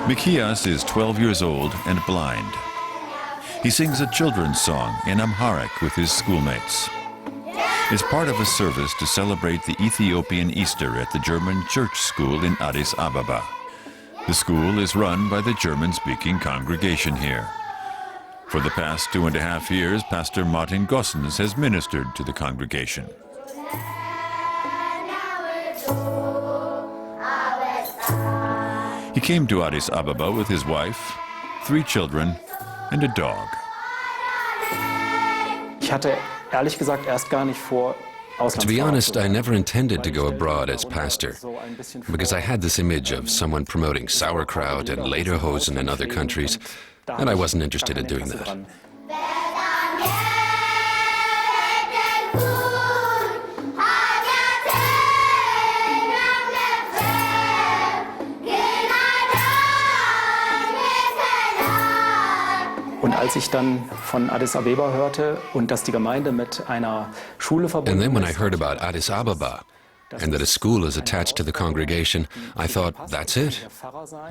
Mikias is 12 years old and blind. He sings a children's song in Amharic with his schoolmates. It's part of a service to celebrate the Ethiopian Easter at the German church school in Addis Ababa. The school is run by the German-speaking congregation here. For the past 2.5 years, Pastor Martin Gossens has ministered to the congregation. He came to Addis Ababa with his wife, 3 children, and a dog. To be honest, I never intended to go abroad as pastor, because I had this image of someone promoting sauerkraut and lederhosen in other countries, and I wasn't interested in doing that. Und als ich dann von Addis Abeba hörte und dass die Gemeinde mit einer Schule verbunden ist. And then when I heard about Addis Ababa and that a school is attached to the congregation, I thought, that's it.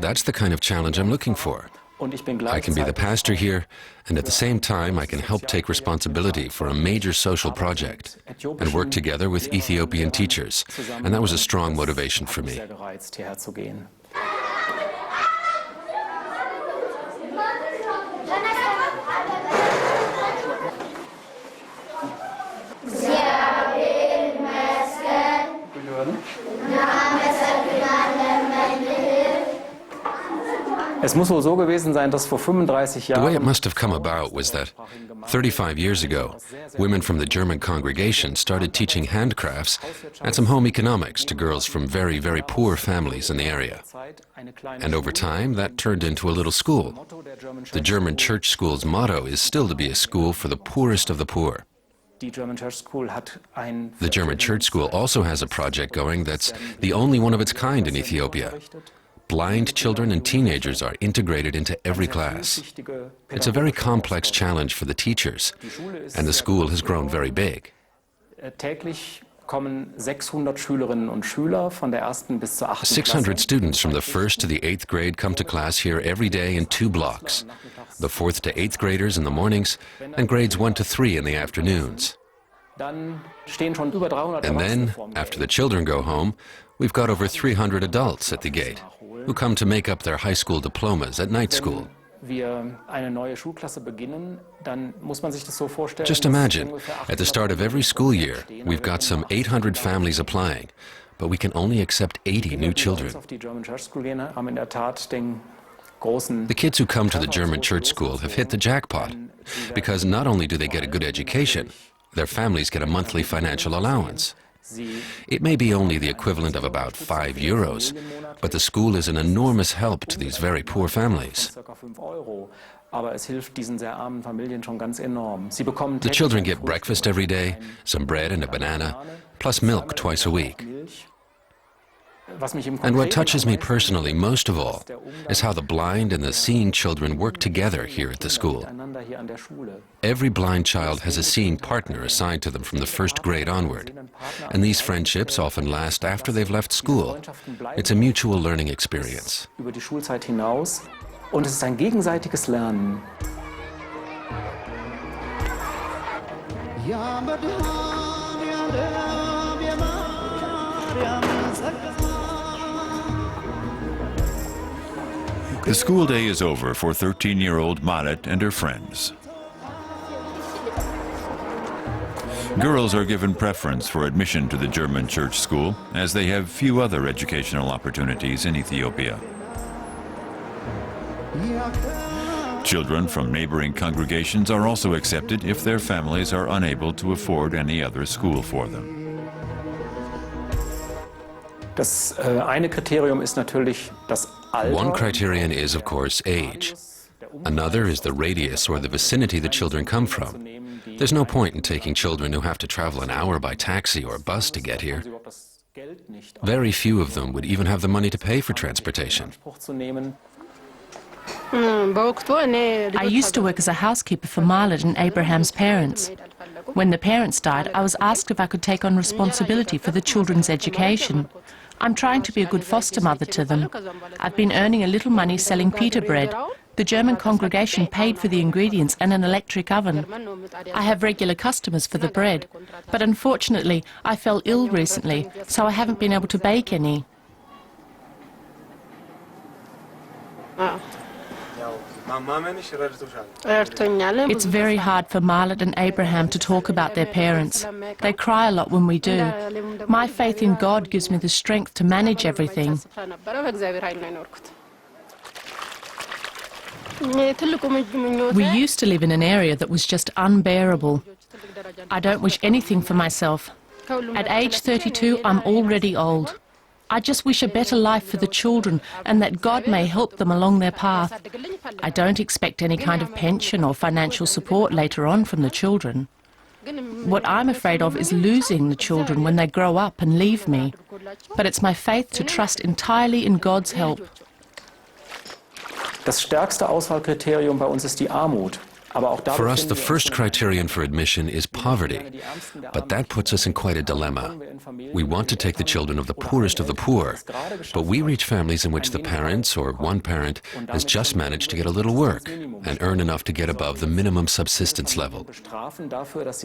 That's the kind of challenge I'm looking for. I can be the pastor here, and at the same time I can help take responsibility for a major social project and work together with Ethiopian teachers. And that was a strong motivation for me. The way it must have come about was that 35 years ago, women from the German congregation started teaching handcrafts and some home economics to girls from very, very poor families in the area. And over time, that turned into a little school. The German church school's motto is still to be a school for the poorest of the poor. The German church school also has a project going that's the only one of its kind in Ethiopia. Blind children and teenagers are integrated into every class. It's a very complex challenge for the teachers, and the school has grown very big. 600 students from the 1st to the 8th grade come to class here every day in 2 blocks. The 4th to 8th graders in the mornings, and grades 1 to 3 in the afternoons. And then, after the children go home, we've got over 300 adults at the gate who come to make up their high school diplomas at night school. Just imagine, at the start of every school year, we've got some 800 families applying, but we can only accept 80 new children. The kids who come to the German church school have hit the jackpot, because not only do they get a good education, their families get a monthly financial allowance. It may be only the equivalent of about €5, but the school is an enormous help to these very poor families. The children get breakfast every day, some bread and a banana, plus milk twice a week. And what touches me personally most of all is how the blind and the seeing children work together here at the school. Every blind child has a seeing partner assigned to them from the 1st grade onward, and these friendships often last after they've left school. It's a mutual learning experience. Und es ist ein gegenseitiges Lernen. The school day is over for 13-year-old Marit and her friends. Girls are given preference for admission to the German church school, as they have few other educational opportunities in Ethiopia. Children from neighboring congregations are also accepted if their families are unable to afford any other school for them. Das eine Kriterium ist natürlich das Alter. One criterion is, of course, age. Another is the radius or the vicinity the children come from. There's no point in taking children who have to travel an hour by taxi or bus to get here. Very few of them would even have the money to pay for transportation. I used to work as a housekeeper for Marlett and Abraham's parents. When the parents died, I was asked if I could take on responsibility for the children's education. I'm trying to be a good foster mother to them. I've been earning a little money selling pita bread. The German congregation paid for the ingredients and an electric oven. I have regular customers for the bread, but unfortunately I fell ill recently, so I haven't been able to bake any. It's very hard for Marlett and Abraham to talk about their parents. They cry a lot when we do. My faith in God gives me the strength to manage everything. We used to live in an area that was just unbearable. I don't wish anything for myself. At age 32, I'm already old. I just wish a better life for the children and that God may help them along their path. I don't expect any kind of pension or financial support later on from the children. What I'm afraid of is losing the children when they grow up and leave me. But it's my faith to trust entirely in God's help. Das stärkste Auswahlkriterium bei uns ist die Armut. For us, the first criterion for admission is poverty, but that puts us in quite a dilemma. We want to take the children of the poorest of the poor, but we reach families in which the parents or one parent has just managed to get a little work and earn enough to get above the minimum subsistence level.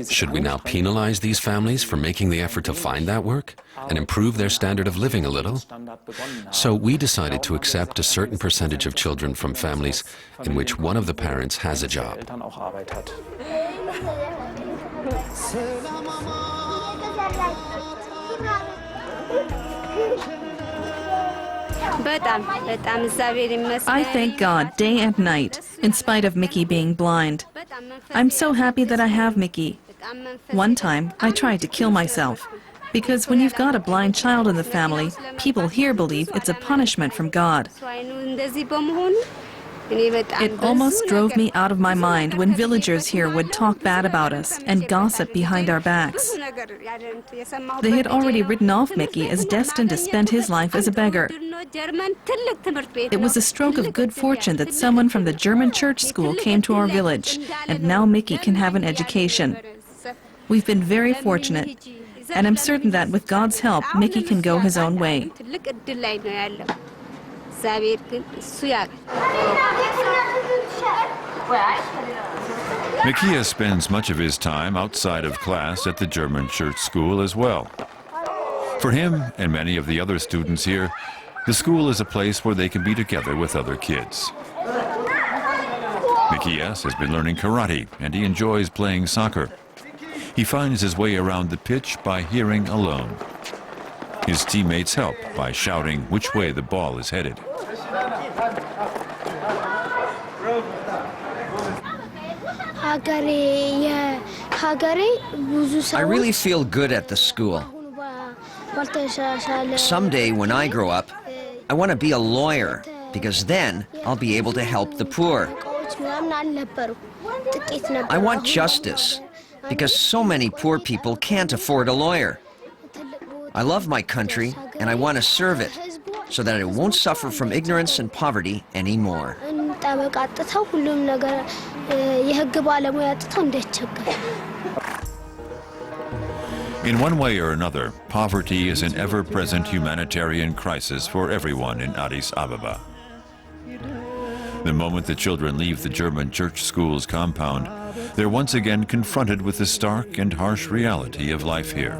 Should we now penalize these families for making the effort to find that work and improve their standard of living a little? So we decided to accept a certain percentage of children from families in which one of the parents has a job. I thank God day and night, in spite of Mickey being blind. I'm so happy that I have Mickey. One time, I tried to kill myself, because when you've got a blind child in the family, people here believe it's a punishment from God. It almost drove me out of my mind when villagers here would talk bad about us and gossip behind our backs. They had already written off Mickey as destined to spend his life as a beggar. It was a stroke of good fortune that someone from the German church school came to our village, and now Mickey can have an education. We've been very fortunate, and I'm certain that with God's help, Mickey can go his own way. Mikia spends much of his time outside of class at the German church school as well. For him and many of the other students here, the school is a place where they can be together with other kids. Mikias has been learning karate and he enjoys playing soccer. He finds his way around the pitch by hearing alone. His teammates help by shouting which way the ball is headed. I really feel good at the school. Someday when I grow up, I want to be a lawyer, because then I'll be able to help the poor. I want justice, because so many poor people can't afford a lawyer. I love my country, and I want to serve it, so that it won't suffer from ignorance and poverty anymore. In one way or another, poverty is an ever-present humanitarian crisis for everyone in Addis Ababa. The moment the children leave the German church school's compound, they're once again confronted with the stark and harsh reality of life here.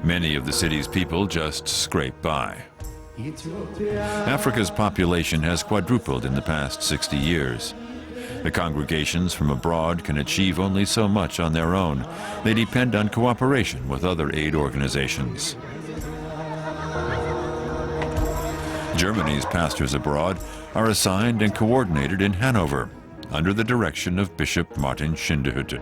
Many of the city's people just scrape by. Africa's population has quadrupled in the past 60 years. The congregations from abroad can achieve only so much on their own. They depend on cooperation with other aid organizations. Germany's pastors abroad are assigned and coordinated in Hanover under the direction of Bishop Martin Schindehütte.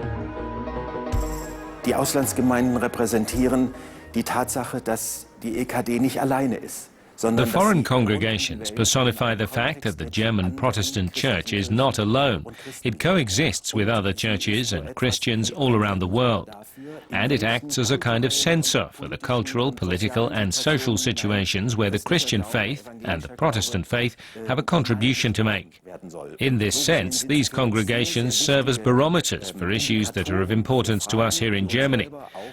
Die Auslandsgemeinden repräsentieren die Tatsache, dass die EKD nicht alleine ist. The foreign congregations personify the fact that the German Protestant Church is not alone. It coexists with other churches and Christians all around the world. And it acts as a kind of censor for the cultural, political and social situations where the Christian faith and the Protestant faith have a contribution to make. In this sense, these congregations serve as barometers for issues that are of importance to us here in Germany.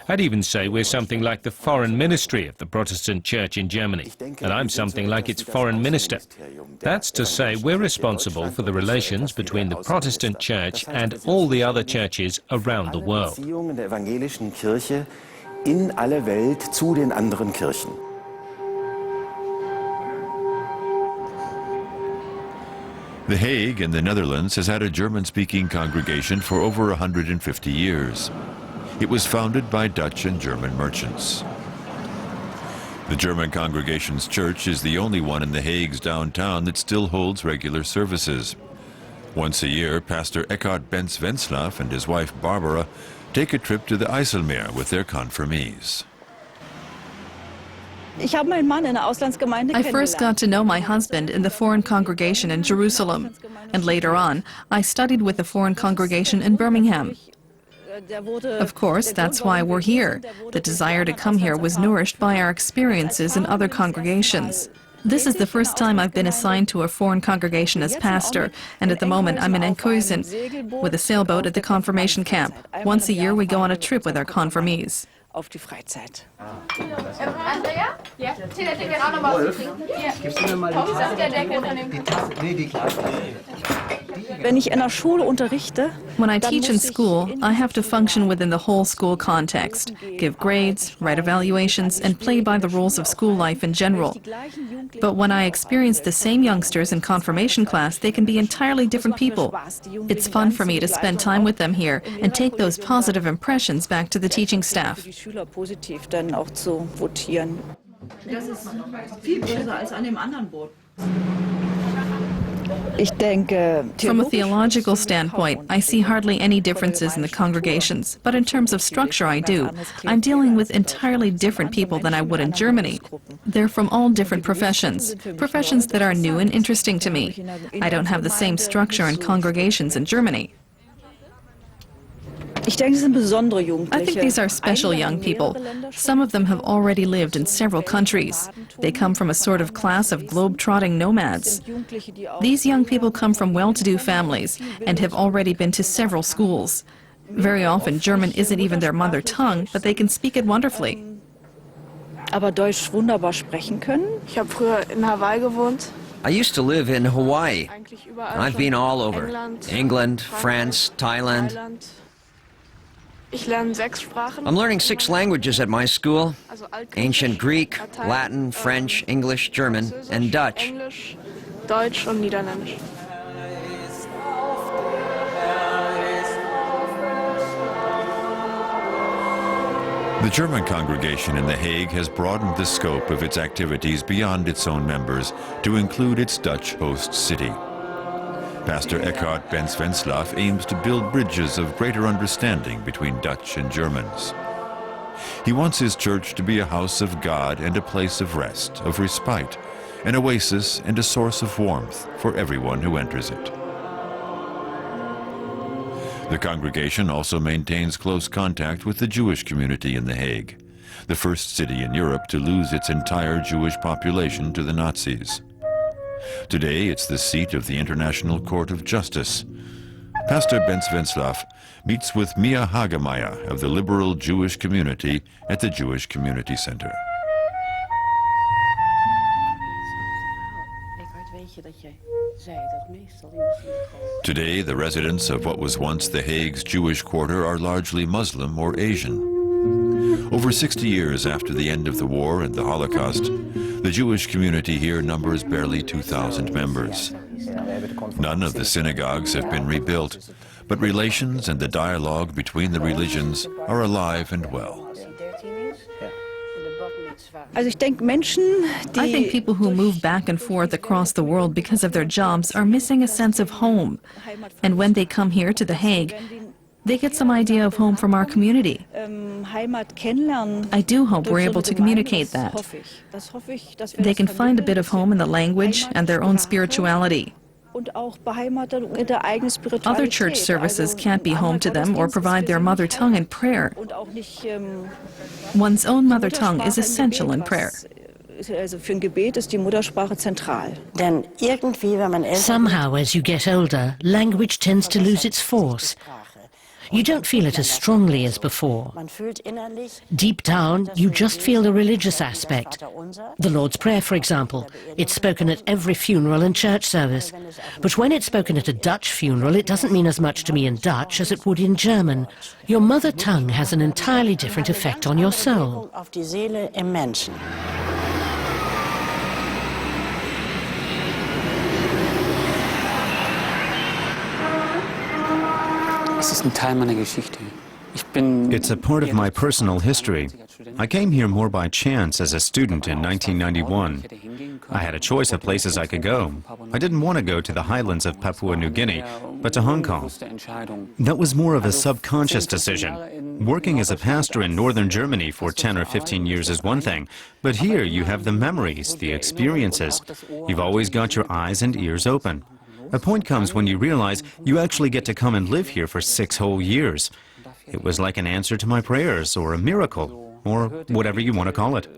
I'd even say we're something like the foreign ministry of the Protestant Church in Germany, and I'm something like its foreign minister. That's to say we're responsible for the relations between the Protestant Church and all the other churches around the world. Kirche in alle Welt zu den anderen Kirchen. The Hague in the Netherlands has had a German-speaking congregation for over 150 years. It was founded by Dutch and German merchants. The German Congregation's church is the only one in The Hague's downtown that still holds regular services. Once a year, Pastor Eckhard Benz-Wenslav and his wife Barbara take a trip to the IJsselmeer with their confirmees. I first got to know my husband in the foreign congregation in Jerusalem, and later on, I studied with the foreign congregation in Birmingham. Of course, that's why we're here. The desire to come here was nourished by our experiences in other congregations. This is the first time I've been assigned to a foreign congregation as pastor, and at the moment I'm in Enkhuizen with a sailboat at the confirmation camp. Once a year we go on a trip with our confirmees. When I teach in school, I have to function within the whole school context, give grades, write evaluations, and play by the rules of school life in general. But when I experience the same youngsters in confirmation class, they can be entirely different people. It's fun for me to spend time with them here and take those positive impressions back to the teaching staff. From a theological standpoint, I see hardly any differences in the congregations, but in terms of structure I do. I'm dealing with entirely different people than I would in Germany. They're from all different professions that are new and interesting to me. I don't have the same structure in congregations in Germany. I think these are special young people. Some of them have already lived in several countries. They come from a sort of class of globe-trotting nomads. These young people come from well-to-do families and have already been to several schools. Very often German isn't even their mother tongue, but they can speak it wonderfully. Aber Deutsch wunderbar sprechen können? Ich habe früher in Hawaii gewohnt. I used to live in Hawaii. I've been all over. England, France, Thailand. I'm learning 6 languages at my school: Ancient Greek, Latin, French, English, German, and Dutch. Deutsch und Niederländisch. The German congregation in The Hague has broadened the scope of its activities beyond its own members to include its Dutch host city. Pastor Eckhard Benz-Wenslav aims to build bridges of greater understanding between Dutch and Germans. He wants his church to be a house of God and a place of rest, of respite, an oasis and a source of warmth for everyone who enters it. The congregation also maintains close contact with the Jewish community in The Hague, the first city in Europe to lose its entire Jewish population to the Nazis. Today, it's the seat of the International Court of Justice. Pastor Benz-Wenslav meets with Mia Hagemeyer of the liberal Jewish community at the Jewish Community Center. Today, the residents of what was once The Hague's Jewish quarter are largely Muslim or Asian. Over 60 years after the end of the war and the Holocaust, the Jewish community here numbers barely 2,000 members. None of the synagogues have been rebuilt, but relations and the dialogue between the religions are alive and well. I think people who move back and forth across the world because of their jobs are missing a sense of home. And when they come here to The Hague, they get some idea of home from our community. I do hope we're able to communicate that. They can find a bit of home in the language and their own spirituality. Other church services can't be home to them or provide their mother tongue in prayer. One's own mother tongue is essential in prayer. Somehow, as you get older, language tends to lose its force. You don't feel it as strongly as before. Deep down, you just feel the religious aspect. The Lord's Prayer, for example. It's spoken at every funeral and church service. But when it's spoken at a Dutch funeral, it doesn't mean as much to me in Dutch as it would in German. Your mother tongue has an entirely different effect on your soul. It's a part of my personal history. I came here more by chance as a student in 1991. I had a choice of places I could go. I didn't want to go to the highlands of Papua New Guinea, but to Hong Kong. That was more of a subconscious decision. Working as a pastor in northern Germany for 10 or 15 years is one thing, but here you have the memories, the experiences. You've always got your eyes and ears open. A point comes when you realize you actually get to come and live here for 6 whole years. It was like an answer to my prayers, or a miracle, or whatever you want to call it.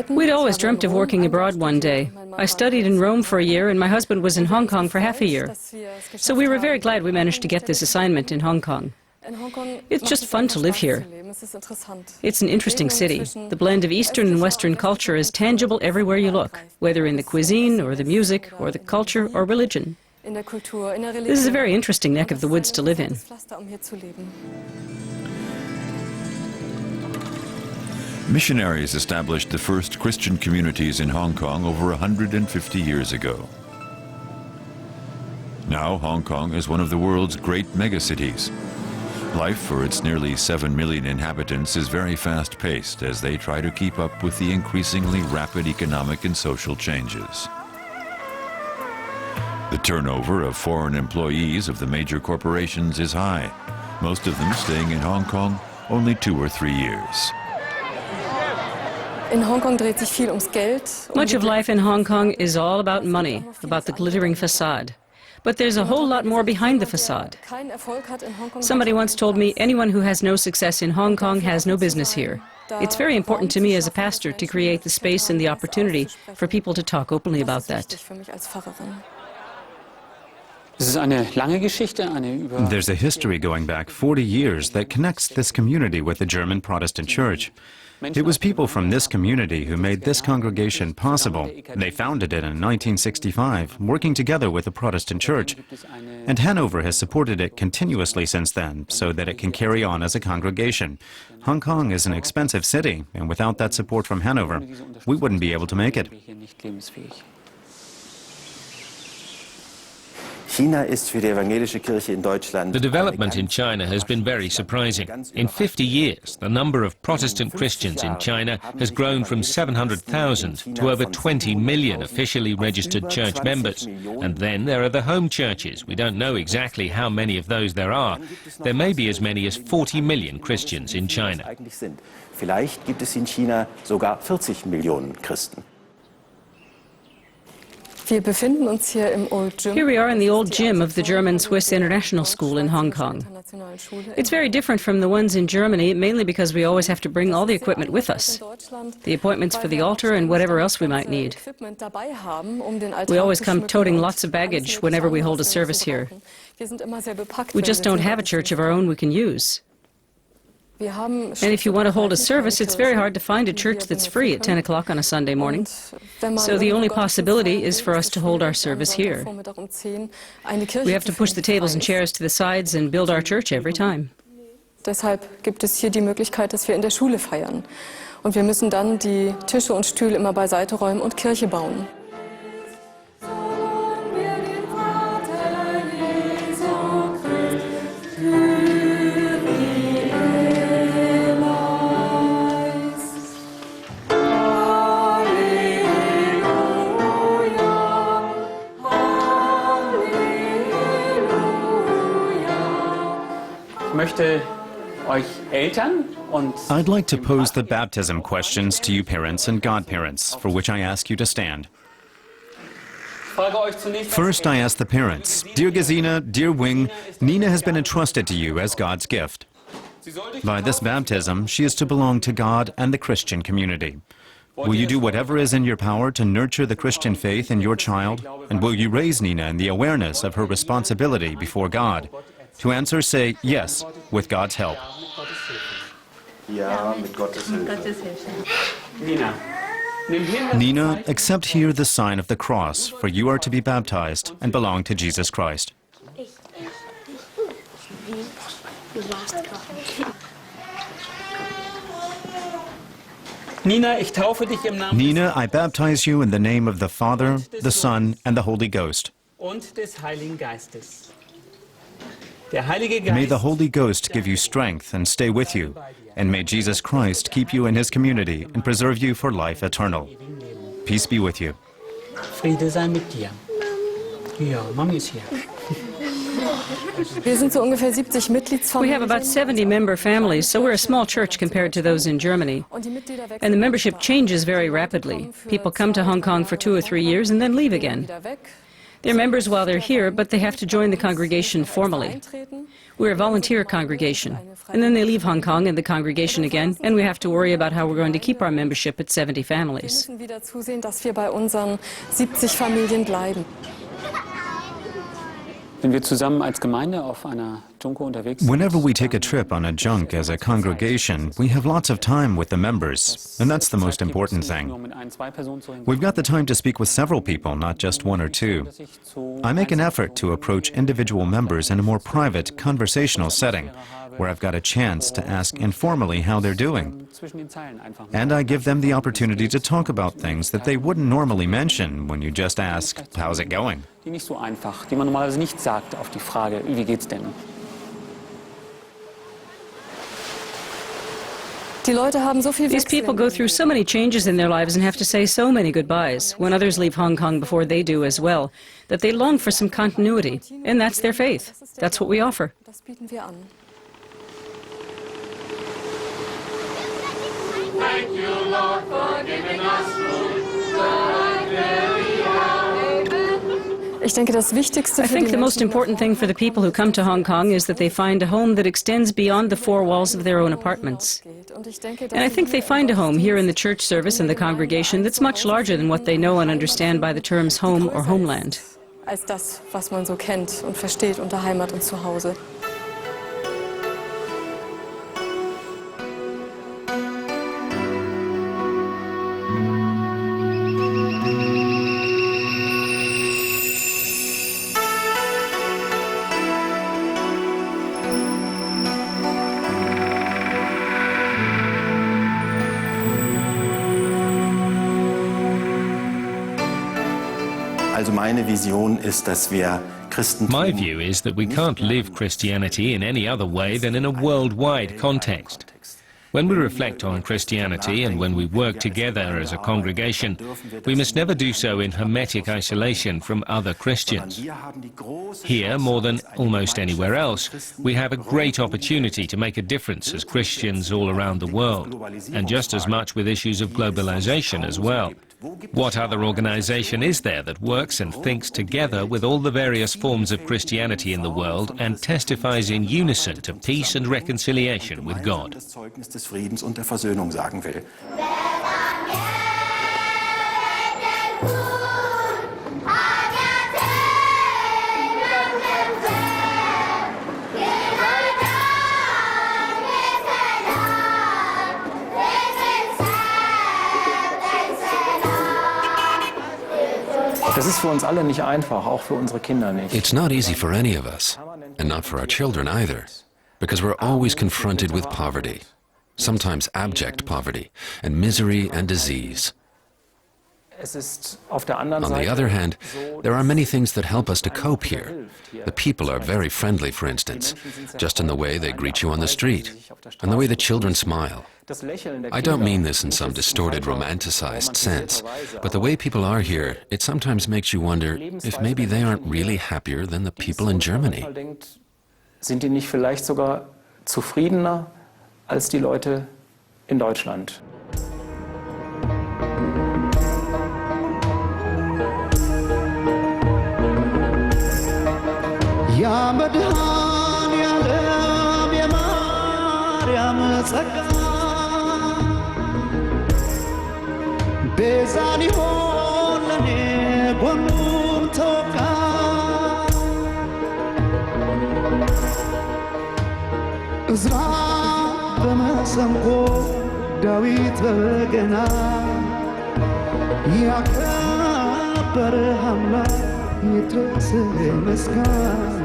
We'd always dreamt of working abroad one day. I studied in Rome for a year, and my husband was in Hong Kong for half a year. So we were very glad we managed to get this assignment in Hong Kong. It's just fun to live here. It's an interesting city. The blend of Eastern and Western culture is tangible everywhere you look, whether in the cuisine, or the music, or the culture, or religion. This is a very interesting neck of the woods to live in. Missionaries established the first Christian communities in Hong Kong over 150 years ago. Now Hong Kong is one of the world's great megacities. Life for its nearly 7 million inhabitants is very fast-paced as they try to keep up with the increasingly rapid economic and social changes. The turnover of foreign employees of the major corporations is high, most of them staying in Hong Kong only 2 or 3 years. Much of life in Hong Kong is all about money, about the glittering facade. But there's a whole lot more behind the facade. Somebody once told me anyone who has no success in Hong Kong has no business here. It's very important to me as a pastor to create the space and the opportunity for people to talk openly about that. There's a history going back 40 years that connects this community with the German Protestant Church. It was people from this community who made this congregation possible. They founded it in 1965, working together with the Protestant Church. And Hanover has supported it continuously since then, so that it can carry on as a congregation. Hong Kong is an expensive city, and without that support from Hanover, we wouldn't be able to make it. The development in China has been very surprising. In 50 years, the number of Protestant Christians in China has grown from 700,000 to over 20 million officially registered church members. And then there are the home churches. We don't know exactly how many of those there are. There may be as many as 40 million Christians in China. Vielleicht gibt es in China sogar 40 Millionen Christen. Here we are in the old gym of the German-Swiss International School in Hong Kong. It's very different from the ones in Germany, mainly because we always have to bring all the equipment with us. The appointments for the altar and whatever else we might need. We always come toting lots of baggage whenever we hold a service here. We just don't have a church of our own we can use. And if you want to hold a service, it's very hard to find a church that's free at 10 o'clock on a Sunday morning. So the only possibility is for us to hold our service here. We have to push the tables and chairs to the sides and build our church every time. Deshalb gibt es hier die Möglichkeit, dass wir in der Schule feiern. Und wir müssen dann die Tische und Stühle immer beiseite räumen und Kirche bauen. I'd like to pose the baptism questions to you parents and godparents, for which I ask you to stand. First, I ask the parents, Dear Gesine, dear Wing, Nina has been entrusted to you as God's gift. By this baptism, she is to belong to God and the Christian community. Will you do whatever is in your power to nurture the Christian faith in your child? And will you raise Nina in the awareness of her responsibility before God? To answer, say yes, with God's help. Nina, accept here the sign of the cross, for you are to be baptized and belong to Jesus Christ. Nina, I baptize you in the name of the Father, the Son, and the Holy Ghost. May the Holy Ghost give you strength and stay with you, and may Jesus Christ keep you in His community and preserve you for life eternal. Peace be with you. We have about 70 member families, so we're a small church compared to those in Germany. And the membership changes very rapidly. People come to Hong Kong for 2 or 3 years and then leave again. They're members while they're here, but they have to join the congregation formally. We're a volunteer congregation. And then they leave Hong Kong and the congregation again, and we have to worry about how we're going to keep our membership at 70 families. Whenever we take a trip on a junk as a congregation, we have lots of time with the members, and that's the most important thing. We've got the time to speak with several people, not just 1 or 2. I make an effort to approach individual members in a more private, conversational setting, where I've got a chance to ask informally how they're doing. And I give them the opportunity to talk about things that they wouldn't normally mention when you just ask, how's it going? Die nicht so einfach, die man normalerweise nicht sagt auf die Frage, wie geht's denn? These people go through so many changes in their lives and have to say so many goodbyes, when others leave Hong Kong before they do as well, that they long for some continuity, and that's their faith. That's what we offer. Thank you, Lord, for giving us food, so we have. I think the most important thing for the people who come to Hong Kong is that they find a home that extends beyond the 4 walls of their own apartments. And I think they find a home here in the church service and the congregation that's much larger than what they know and understand by the terms home or homeland. Als das, was man so kennt und versteht unter Heimat und Zuhause. My view is that we can't live Christianity in any other way than in a worldwide context. When we reflect on Christianity and when we work together as a congregation, we must never do so in hermetic isolation from other Christians. Here, more than almost anywhere else, we have a great opportunity to make a difference as Christians all around the world, and just as much with issues of globalization as well. What other organization is there that works and thinks together with all the various forms of Christianity in the world and testifies in unison to peace and reconciliation with God? Das ist für uns alle nicht einfach, auch für unsere Kinder nicht. It's not easy for any of us, and not for our children either, because we're always confronted with poverty, sometimes abject poverty, and misery and disease. On the other hand, there are many things that help us to cope here. The people are very friendly, for instance, just in the way they greet you on the street, and the way the children smile. I don't mean this in some distorted, romanticized sense, but the way people are here, it sometimes makes you wonder if maybe they aren't really happier than the people in Germany. Sind die nicht vielleicht sogar zufriedener als die Leute in Deutschland? Ya Medhanyalam ya Maryam ጸጋ ቤዛን ይሆን ለኔ ጎኑን ተወጋ እዝራ በመሰንቆ ዳዊት በበገና ያከበረ አምላክ ይድረስ ምስጋና